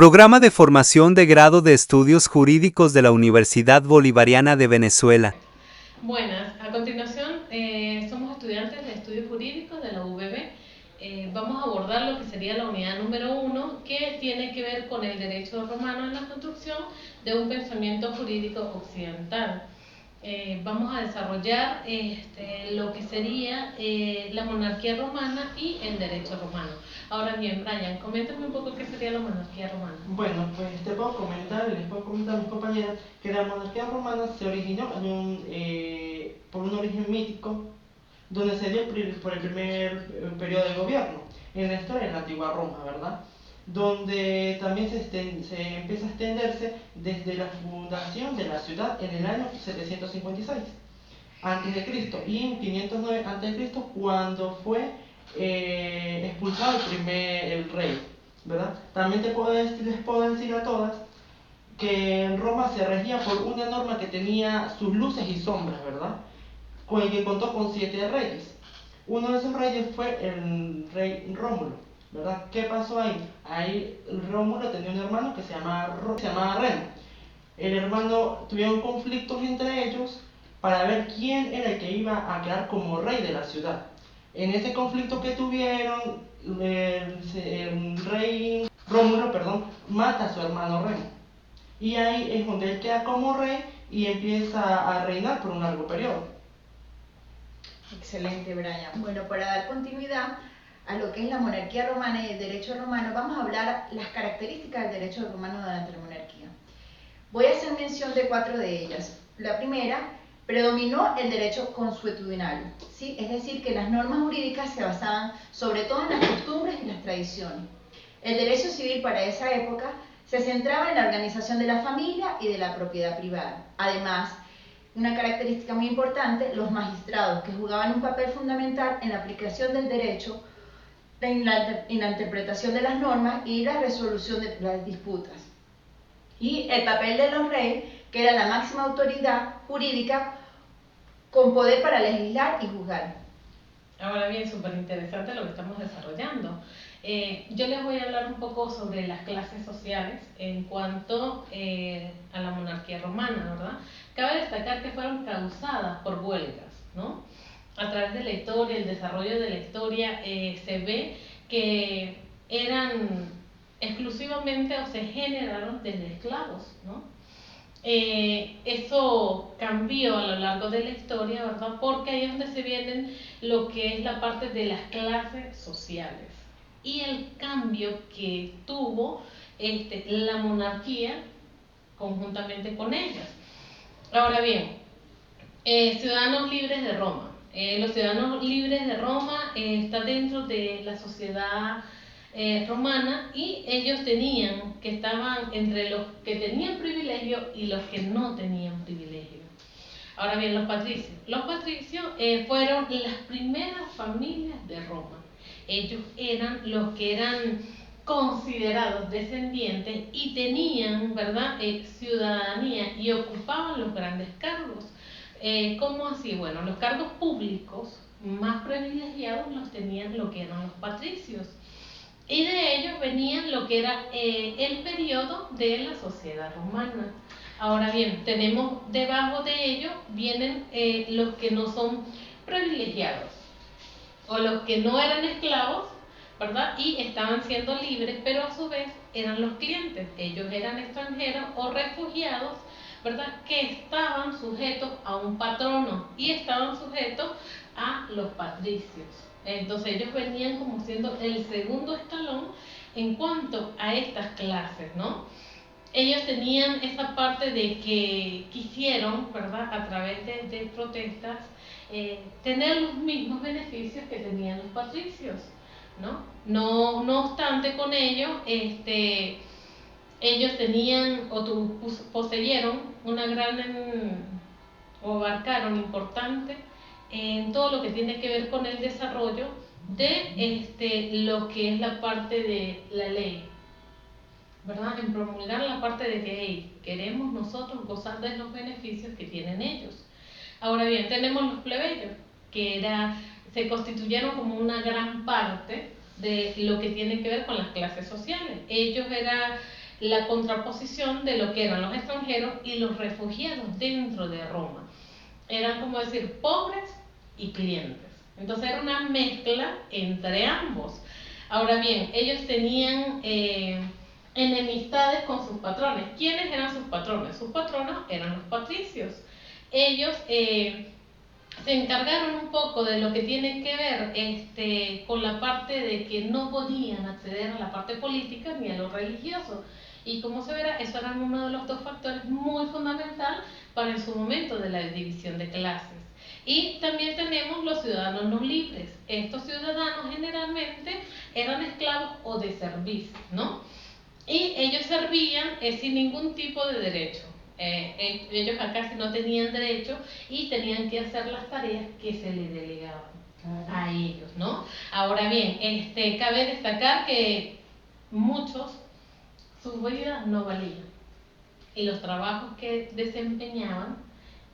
Programa de formación de grado de estudios jurídicos de la Universidad Bolivariana de Venezuela. Buenas, a continuación somos estudiantes de estudios jurídicos de la UVB. Vamos a abordar lo que sería la unidad número 1, que tiene que ver con el derecho romano en la construcción de un pensamiento jurídico occidental. Vamos a desarrollar lo que sería la monarquía romana y el derecho romano. Ahora bien, Brian, coméntame un poco qué sería la monarquía romana. Bueno, pues les puedo comentar a mis compañeras que la monarquía romana se originó por un origen mítico, donde se dio por el primer periodo de gobierno, en la historia de la antigua Roma, ¿verdad? Donde también se empieza a extenderse desde la fundación de la ciudad en el año 756 antes de Cristo y en 509 antes de Cristo, cuando fue expulsado el rey, ¿verdad? También les puedo decir a todas que en Roma se regía por una norma que tenía sus luces y sombras, ¿verdad? Con el que contó con 7 reyes. Uno de esos reyes fue el rey Rómulo, ¿verdad? ¿Qué pasó ahí? Ahí Rómulo tenía un hermano que se llamaba Remo. El hermano tuvieron conflictos entre ellos para ver quién era el que iba a quedar como rey de la ciudad. En ese conflicto que tuvieron, el rey Rómulo, mata a su hermano Remo. Y ahí es donde él queda como rey y empieza a reinar por un largo periodo. Excelente, Brian. Bueno, para dar continuidad a lo que es la monarquía romana y el derecho romano, vamos a hablar las características del derecho romano durante la monarquía. Voy a hacer mención de 4 de ellas. La primera, predominó el derecho consuetudinario, ¿sí? Es decir, que las normas jurídicas se basaban sobre todo en las costumbres y las tradiciones. El derecho civil para esa época se centraba en la organización de la familia y de la propiedad privada. Además, una característica muy importante, los magistrados, que jugaban un papel fundamental en la aplicación del derecho, en la interpretación de las normas y la resolución de las disputas. Y el papel de los reyes, que era la máxima autoridad jurídica con poder para legislar y juzgar. Ahora bien, súper interesante lo que estamos desarrollando. Yo les voy a hablar un poco sobre las clases sociales en cuanto a la monarquía romana, ¿verdad? Cabe destacar que fueron causadas por huelgas, ¿no? A través de la historia, el desarrollo de la historia, se ve que eran exclusivamente o se generaron desde esclavos, ¿no? Eso cambió a lo largo de la historia, ¿verdad? Porque ahí es donde se vienen lo que es la parte de las clases sociales y el cambio que tuvo la monarquía conjuntamente con ellas. Ahora bien, ciudadanos libres de Roma. Los ciudadanos libres de Roma está dentro de la sociedad romana, y ellos estaban entre los que tenían privilegio y los que no tenían privilegio. Ahora bien, los patricios. Los patricios fueron las primeras familias de Roma. Ellos eran los que eran considerados descendientes y tenían, ¿verdad?, ciudadanía y ocupaban los grandes cargos. ¿Cómo así? Bueno, los cargos públicos más privilegiados los tenían lo que eran los patricios. Y de ellos venían lo que era el periodo de la sociedad romana. Ahora bien, tenemos debajo de ellos vienen los que no son privilegiados o los que no eran esclavos, ¿verdad? Y estaban siendo libres, pero a su vez eran los clientes. Ellos eran extranjeros o refugiados, ¿verdad?, que estaban sujetos a un patrono y estaban sujetos a los patricios. Entonces ellos venían como siendo el segundo escalón en cuanto a estas clases, ¿no? Ellos tenían esa parte de que quisieron, ¿verdad?, a través de protestas, tener los mismos beneficios que tenían los patricios, ¿no? No obstante, con ello, ellos tenían poseyeron una o abarcaron importante en todo lo que tiene que ver con el desarrollo de lo que es la parte de la ley, ¿verdad? En promulgar la parte de que hey, queremos nosotros gozar de los beneficios que tienen ellos. Ahora bien, tenemos los plebeyos, que se constituyeron como una gran parte de lo que tiene que ver con las clases sociales. Ellos la contraposición de lo que eran los extranjeros y los refugiados dentro de Roma. Eran como decir pobres y clientes. Entonces era una mezcla entre ambos. Ahora bien, ellos tenían enemistades con sus patrones. ¿Quiénes eran sus patrones? Sus patronos eran los patricios. Ellos se encargaron un poco de lo que tiene que ver con la parte de que no podían acceder a la parte política ni a lo religioso. Y como se verá, eso era uno de los dos factores muy fundamental para en su momento de la división de clases. Y también tenemos los ciudadanos no libres. Estos ciudadanos generalmente eran esclavos o de servicio, ¿no? Y ellos servían sin ningún tipo de derecho. Ellos acá sí no tenían derecho y tenían que hacer las tareas que se les delegaban a ellos, ¿no? Ahora bien, cabe destacar que muchos, sus vidas no valían y los trabajos que desempeñaban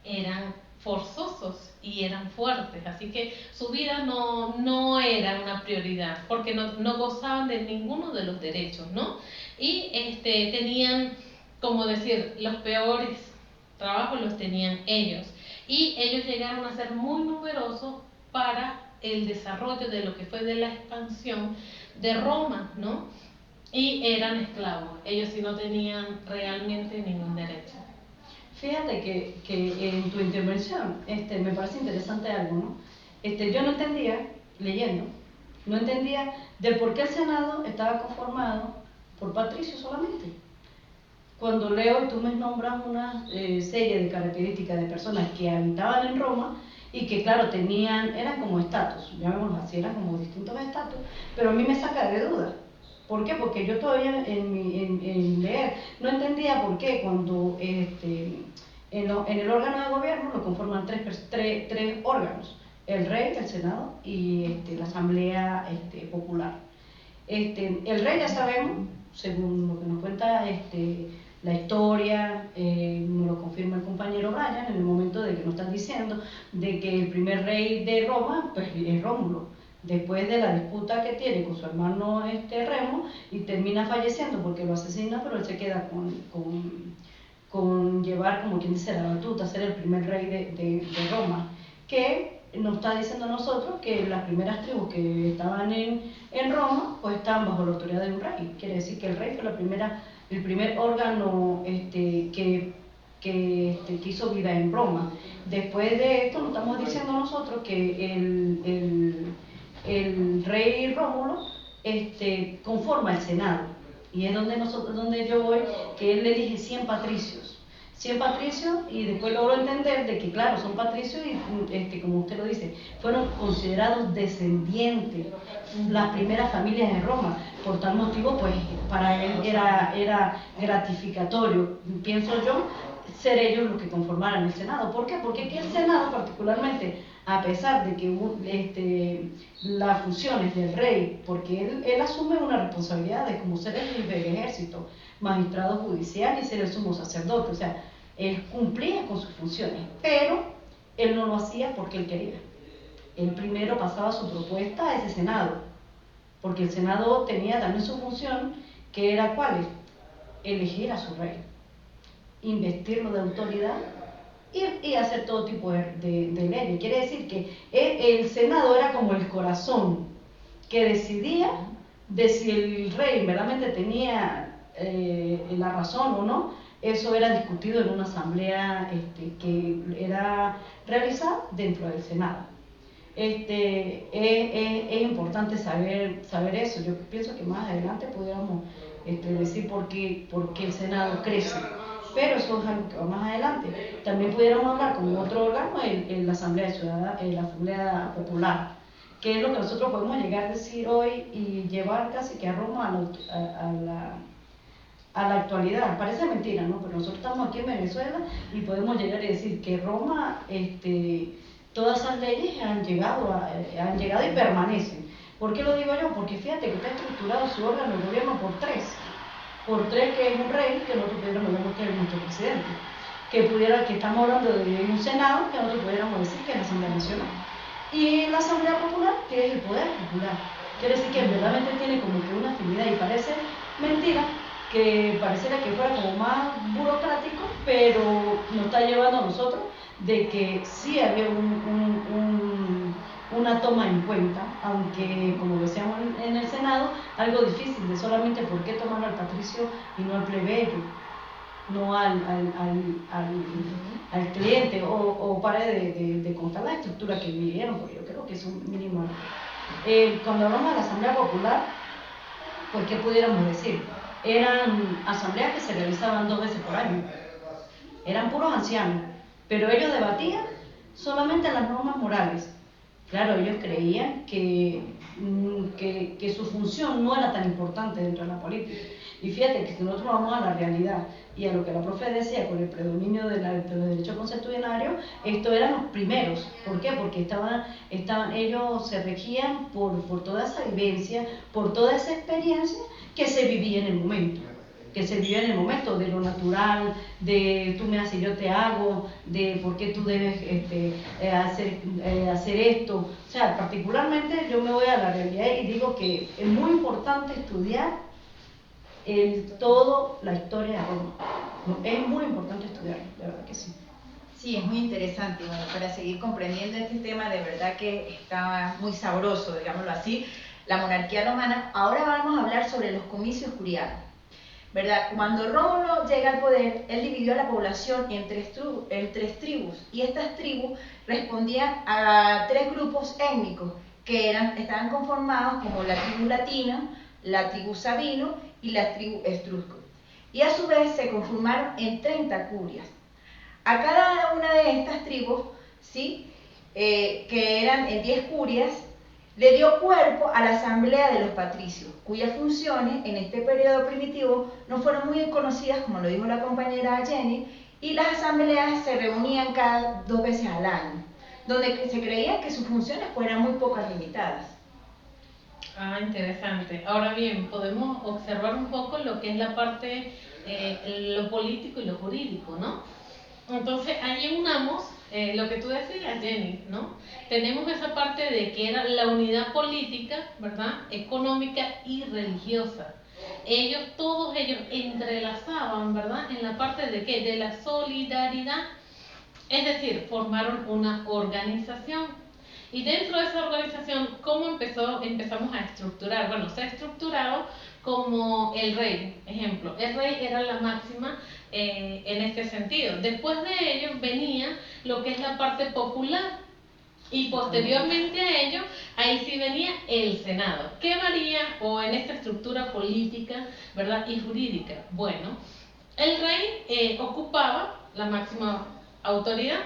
eran forzosos y eran fuertes, así que su vida no era una prioridad porque no gozaban de ninguno de los derechos, ¿no? Y tenían, como decir, los peores trabajos los tenían ellos y ellos llegaron a ser muy numerosos para el desarrollo de lo que fue de la expansión de Roma, ¿no? Y eran esclavos, ellos sí no tenían realmente ningún derecho. Fíjate que en tu intervención me parece interesante algo, ¿no? Yo no entendía, leyendo, no entendía del por qué el Senado estaba conformado por patricios solamente. Cuando leo y tú me nombras una serie de características de personas que habitaban en Roma y que claro, eran como estatus, llamémoslo así, eran como distintos estatus, pero a mí me saca de duda. ¿Por qué? Porque yo todavía en leer no entendía por qué cuando en el órgano de gobierno lo conforman tres órganos: el rey, el senado y la asamblea popular. El rey, ya sabemos, según lo que nos cuenta la historia, nos lo confirma el compañero Brian en el momento de que nos están diciendo de que el primer rey de Roma pues es Rómulo, después de la disputa que tiene con su hermano Remo, y termina falleciendo porque lo asesina, pero él se queda con llevar, como quien dice, la batuta, ser el primer rey de Roma, que nos está diciendo a nosotros que las primeras tribus que estaban en Roma pues estaban bajo la autoridad de un rey. Quiere decir que el rey fue el primer órgano que hizo vida en Roma. Después de esto nos estamos diciendo nosotros que el rey Rómulo conforma el Senado, y es donde yo voy, que él elige 100 patricios, y después logro entender de que claro, son patricios y como usted lo dice, fueron considerados descendientes, las primeras familias de Roma. Por tal motivo, pues para él era gratificatorio, pienso yo, ser ellos los que conformaran el Senado. ¿Por qué? Porque aquí el Senado particularmente, a pesar de que las funciones del rey, porque él asume una responsabilidad de como ser el jefe del ejército, magistrado judicial y ser el sumo sacerdote, o sea, él cumplía con sus funciones, pero él no lo hacía porque él quería. Él primero pasaba su propuesta a ese Senado, porque el Senado tenía también su función, que era ¿cuál? Elegir a su rey, investirlo de autoridad y hacer todo tipo de leyes. Quiere decir que el Senado era como el corazón que decidía de si el rey verdaderamente tenía la razón o no. Eso era discutido en una asamblea que era realizada dentro del Senado. Es importante saber eso. Yo pienso que más adelante pudiéramos decir por qué el Senado crece, pero eso es algo que va más adelante. También pudiéramos hablar como otro órgano en la Asamblea Ciudadana, la Asamblea Popular, que es lo que nosotros podemos llegar a decir hoy y llevar casi que a Roma a la actualidad. Parece mentira, ¿no? Pero nosotros estamos aquí en Venezuela y podemos llegar a decir que Roma, todas esas leyes han llegado y permanecen. ¿Por qué lo digo yo? Porque fíjate que está estructurado su órgano de gobierno por tres, que es un rey, que nosotros pudiéramos decir que es nuestro presidente, que estamos hablando de un Senado, que nosotros pudiéramos decir que es la Asamblea Nacional, y la Asamblea Popular, que es el poder popular. Quiere decir que verdaderamente tiene como que una afinidad, y parece mentira, que pareciera que fuera como más burocrático, pero nos está llevando a nosotros de que sí había una toma en cuenta, aunque como decíamos en el Senado, algo difícil de solamente por qué tomar al patricio y no al plebeyo, no al cliente, o para de contar la estructura que vivieron, porque yo creo que es un mínimo. Cuando hablamos de la Asamblea Popular, pues ¿qué pudiéramos decir? Eran asambleas que se realizaban 2 veces por año, eran puros ancianos, pero ellos debatían solamente las normas morales. Claro, ellos creían que su función no era tan importante dentro de la política. Y fíjate que si nosotros vamos a la realidad y a lo que la profe decía con el predominio del derecho consuetudinario, estos eran los primeros. ¿Por qué? Porque ellos se regían por toda esa vivencia, por toda esa experiencia que se vivía en el momento. De lo natural, de tú me haces, yo te hago, de por qué tú debes hacer esto. O sea, particularmente yo me voy a la realidad y digo que es muy importante estudiar todo la historia de Roma. Es muy importante estudiarlo, de verdad que sí. Sí, es muy interesante. Bueno, para seguir comprendiendo este tema, de verdad que está muy sabroso, digámoslo así, la monarquía romana. Ahora vamos a hablar sobre los comicios curiales, ¿verdad? Cuando Rómulo llega al poder, él dividió a la población en tres tribus, y estas tribus respondían a 3 grupos étnicos que estaban conformados como la tribu latina, la tribu sabino y la tribu etrusco. Y a su vez se conformaron en 30 curias. A cada una de estas tribus, ¿sí? Que eran en 10 curias, le dio cuerpo a la Asamblea de los Patricios, cuyas funciones en este periodo primitivo no fueron muy conocidas, como lo dijo la compañera Jenny, y las asambleas se reunían cada 2 veces al año, donde se creía que sus funciones fueran muy pocas, limitadas. Ah, interesante. Ahora bien, podemos observar un poco lo que es la parte, lo político y lo jurídico, ¿no? Entonces, ahí unamos lo que tú decías, Jenny, ¿no? Tenemos esa parte de que era la unidad política, ¿verdad? Económica y religiosa. Todos ellos entrelazaban, ¿verdad? En la parte de ¿qué? De la solidaridad. Es decir, formaron una organización. Y dentro de esa organización, ¿cómo empezamos a estructurar? Bueno, se ha estructurado como el rey, ejemplo. El rey era la máxima en este sentido. Después de ellos venía lo que es la parte popular. Y posteriormente a ello, ahí sí venía el Senado. ¿Qué varía o en esta estructura política, verdad, y jurídica? Bueno, el rey ocupaba la máxima autoridad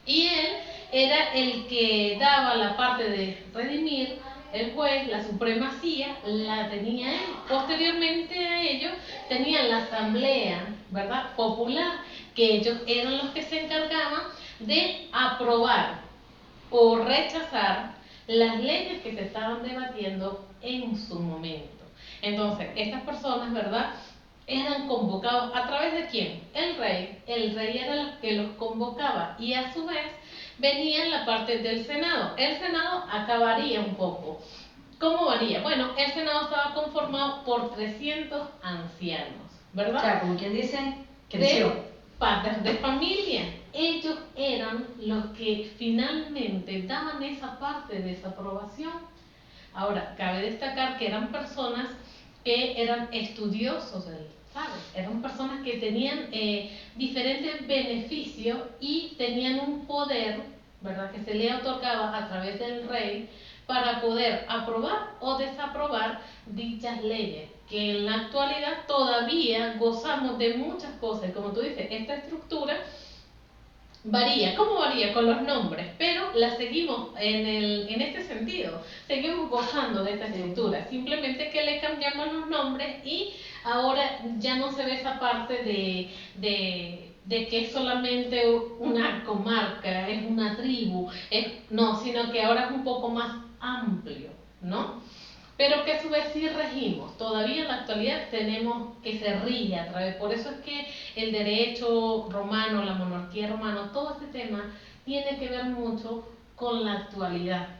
y él era el que daba la parte de redimir. El juez, la supremacía, la tenía él. Posteriormente a ello, tenían la asamblea, ¿verdad?, popular, que ellos eran los que se encargaban de aprobar o rechazar las leyes que se estaban debatiendo en su momento. Entonces, estas personas, ¿verdad?, eran convocados ¿a través de quién? El rey. El rey era el que los convocaba y a su vez venía la parte del Senado. El Senado acabaría un poco. ¿Cómo varía? Bueno, el Senado estaba conformado por 300 ancianos, ¿verdad? O sea, como quien dice, creció. De padres de familia. Ellos eran los que finalmente daban esa parte de esa aprobación. Ahora, cabe destacar que eran personas que eran estudiosos del ¿sabes? Eran personas que tenían diferentes beneficios y tenían un poder, ¿verdad?, que se le otorgaba a través del rey para poder aprobar o desaprobar dichas leyes, que en la actualidad todavía gozamos de muchas cosas. Como tú dices, esta estructura varía. ¿Cómo varía? Con los nombres, pero la seguimos en este sentido, seguimos gozando de esta estructura, simplemente que le cambiamos los nombres y ahora ya no se ve esa parte de que es solamente una comarca, es una tribu, no, sino que ahora es un poco más amplio, ¿no? Pero que a su vez sí regimos. Todavía en la actualidad tenemos que se rige a través. Por eso es que el derecho romano, la monarquía romana, todo este tema tiene que ver mucho con la actualidad.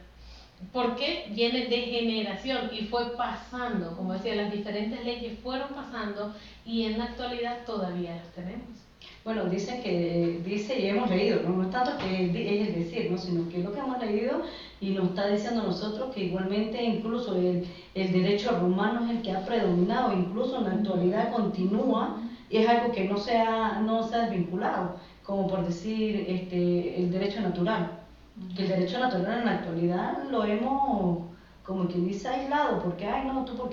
porque viene de generación y fue pasando, como decía, las diferentes leyes fueron pasando y en la actualidad todavía las tenemos. Bueno, dice y hemos leído, ¿no? No es tanto que es el decir, ¿no? Sino que es lo que hemos leído y nos está diciendo a nosotros que igualmente incluso el derecho romano es el que ha predominado, incluso en la actualidad continúa, y es algo que no se ha desvinculado, como por decir el derecho natural. Que el derecho natural en la actualidad lo hemos, como quien dice, aislado, porque, ay, no, tú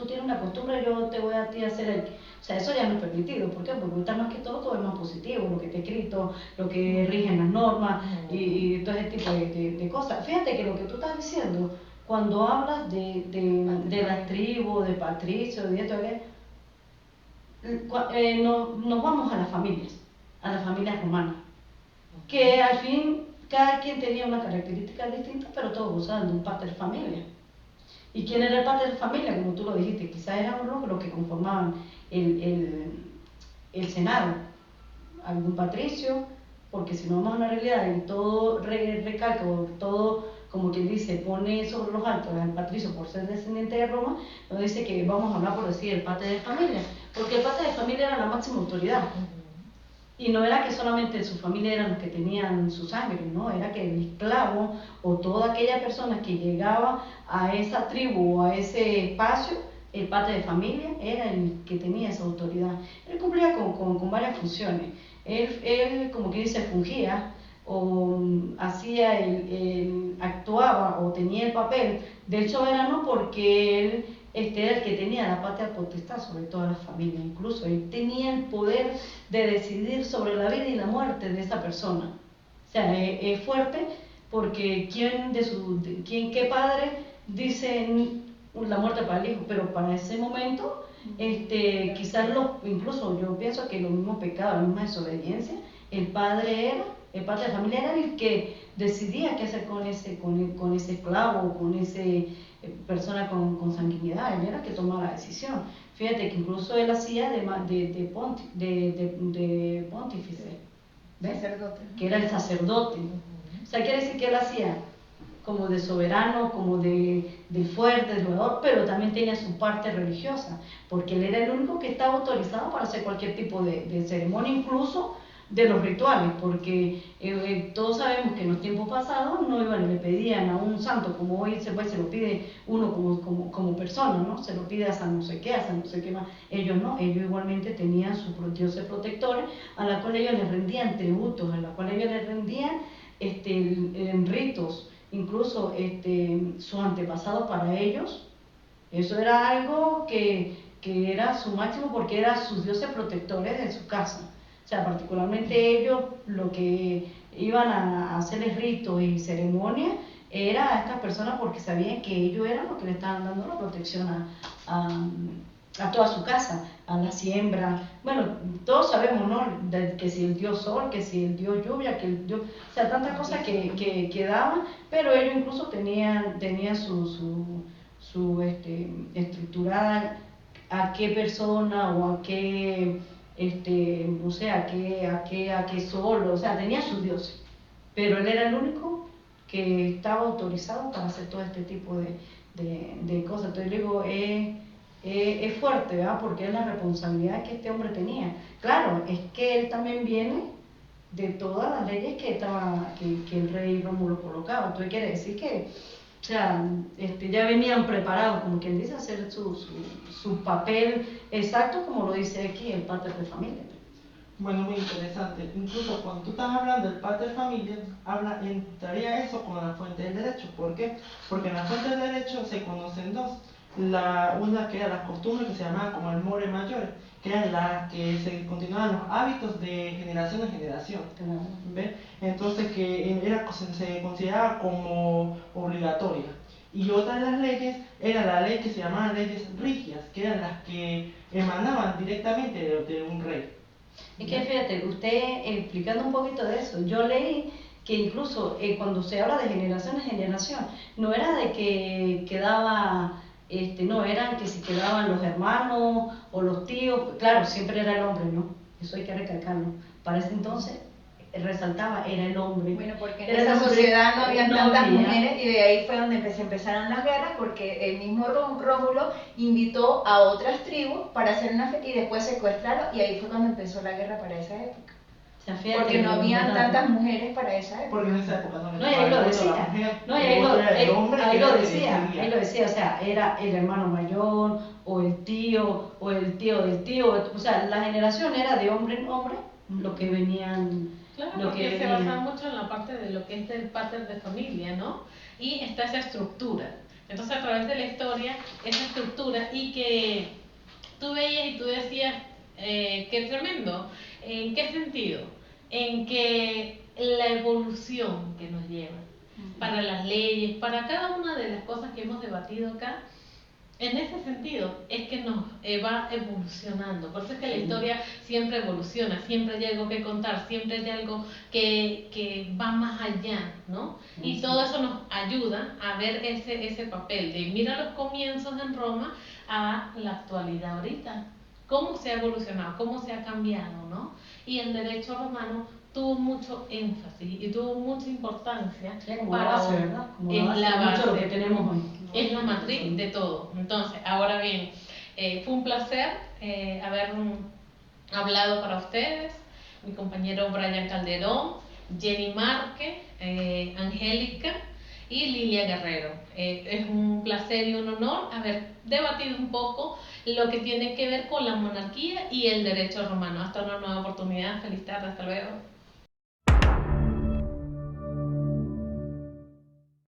tienes una costumbre, yo te voy a ti a hacer el... O sea, eso ya no es permitido. ¿Por qué? Porque ahorita más que todo es más positivo, lo que está escrito, lo que rigen las normas y todo ese tipo de cosas. Fíjate que lo que tú estás diciendo, cuando hablas de las tribus, de patricio, de esto, nos vamos a las familias romanas, que al fin cada quien tenía una característica distinta, pero todos gozaban de un pater familia. ¿Y quién era el pater familia? Como tú lo dijiste, quizás eran los que conformaban el Senado, algún patricio, porque si no vamos a una realidad y todo recalca, o todo, como quien dice, pone sobre los altos al patricio por ser descendiente de Roma, nos dice que vamos a hablar por decir el pater de familia, porque el pater de familia era la máxima autoridad. Y no era que solamente su familia eran los que tenían su sangre, no, era que el esclavo o toda aquella persona que llegaba a esa tribu o a ese espacio, el padre de familia era el que tenía esa autoridad. Él cumplía con varias funciones. Él, como que dice, fungía o hacía actuaba o tenía el papel del soberano porque él era el que tenía la patria potestad sobre toda la familia, incluso él tenía el poder de decidir sobre la vida y la muerte de esa persona. O sea, es fuerte porque qué padre dice la muerte para el hijo, pero para ese momento, quizás incluso yo pienso que los mismos pecados, la misma desobediencia, el padre de familia era el que decidía qué hacer con ese esclavo, con ese persona con sanguinidad, él era el que tomaba la decisión. Fíjate que incluso él hacía de pontífice, ¿ves? Sacerdote. Que era el sacerdote. O sea, quiere decir que él hacía como de soberano, como de fuerte, de jugador, pero también tenía su parte religiosa, porque él era el único que estaba autorizado para hacer cualquier tipo de ceremonia, incluso de los rituales, porque todos sabemos que en los tiempos pasados no iban y le pedían a un santo, como hoy se lo pide uno como persona, ¿no? Se lo pide a San no sé qué, a San no sé qué más. Ellos no, ellos igualmente tenían sus dioses protectores, a la cual ellos les rendían tributos, a la cual ellos les rendían en ritos, incluso sus antepasados para ellos. Eso era algo que era su máximo porque eran sus dioses protectores de su casa. O sea, particularmente ellos lo que iban a hacerles ritos y ceremonias era a estas personas porque sabían que ellos eran los que le estaban dando la protección a toda su casa, a la siembra. Bueno, todos sabemos, ¿no? Que si el dios sol, que si el dios lluvia, que el dios... O sea, tantas cosas que daban, pero ellos incluso tenían su estructurada a qué persona o a qué... no sé, a qué sol, o sea, tenía sus dioses, pero él era el único que estaba autorizado para hacer todo este tipo de cosas. Entonces digo, es fuerte, ¿verdad? Porque es la responsabilidad que este hombre tenía. Claro, es que él también viene de todas las leyes que el rey Rómulo colocaba. Entonces quiere decir que, o sea, ya venían preparados, como quien dice, a hacer su papel exacto, como lo dice aquí el pater de familia. Bueno, muy interesante. Incluso cuando tú estás hablando del pater familia, entraría eso con la fuente del derecho. ¿Por qué? Porque en la fuente del derecho se conocen dos. Una que era las costumbres que se llamaban como el more mayor, que eran las que se continuaban los hábitos de generación en generación. ¿Ves? Entonces se consideraba como obligatoria. Y otra de las leyes era la ley que se llamaban leyes rigias, que eran las que emanaban directamente de un rey. Es que fíjate, usted explicando un poquito de eso, yo leí que incluso cuando se habla de generación en generación, no era de que quedaba, no, eran que si quedaban los hermanos o los tíos, claro, siempre era el hombre, ¿no? Eso hay que recalcarlo. Para ese entonces, resaltaba era el hombre. Bueno, porque en Era el esa hombre, sociedad no había no tantas había. mujeres y de ahí fue donde se empezaron las guerras, porque el mismo Rómulo invitó a otras tribus para hacer una fe y después secuestraron, y ahí fue cuando empezó la guerra para esa época. O sea, fíjate Porque no lo habían importante. tantas mujeres para esa época. Porque en esa época no le No, y ahí lo tocaba el voto a la decía, mujer, no, y el ahí voto era del hombre, ahí que lo era el que decía, decidía. ahí lo decía, o sea, era el hermano mayor, o el tío del tío, o sea, la generación era de hombre en hombre, lo que venían, Claro, lo porque que se venían. basa mucho en la parte de lo que es del pater de familia, ¿no? Y está esa estructura. Entonces, a través de la historia, esa estructura, y que tú veías y tú decías, qué tremendo. ¿En qué sentido? En que la evolución que nos lleva para las leyes, para cada una de las cosas que hemos debatido acá, en ese sentido es que nos va evolucionando. Por eso es que la historia siempre evoluciona, siempre hay algo que contar, siempre hay algo que va más allá, ¿no? Y todo eso nos ayuda a ver ese papel de mira los comienzos en Roma a la actualidad ahorita. Cómo se ha evolucionado, cómo se ha cambiado, ¿no? Y el derecho romano tuvo mucho énfasis y tuvo mucha importancia Como para la base, ¿verdad? Como la es base la de mucho de lo base. que tenemos hoy. Es la matriz de todo. Entonces, ahora bien, fue un placer haber hablado para ustedes, mi compañero Brian Calderón, Jenny Marque, Angélica y Lilia Guerrero. Es un placer y un honor haber debatido un poco lo que tiene que ver con la monarquía y el derecho romano. Hasta una nueva oportunidad. Feliz tarde. Hasta luego.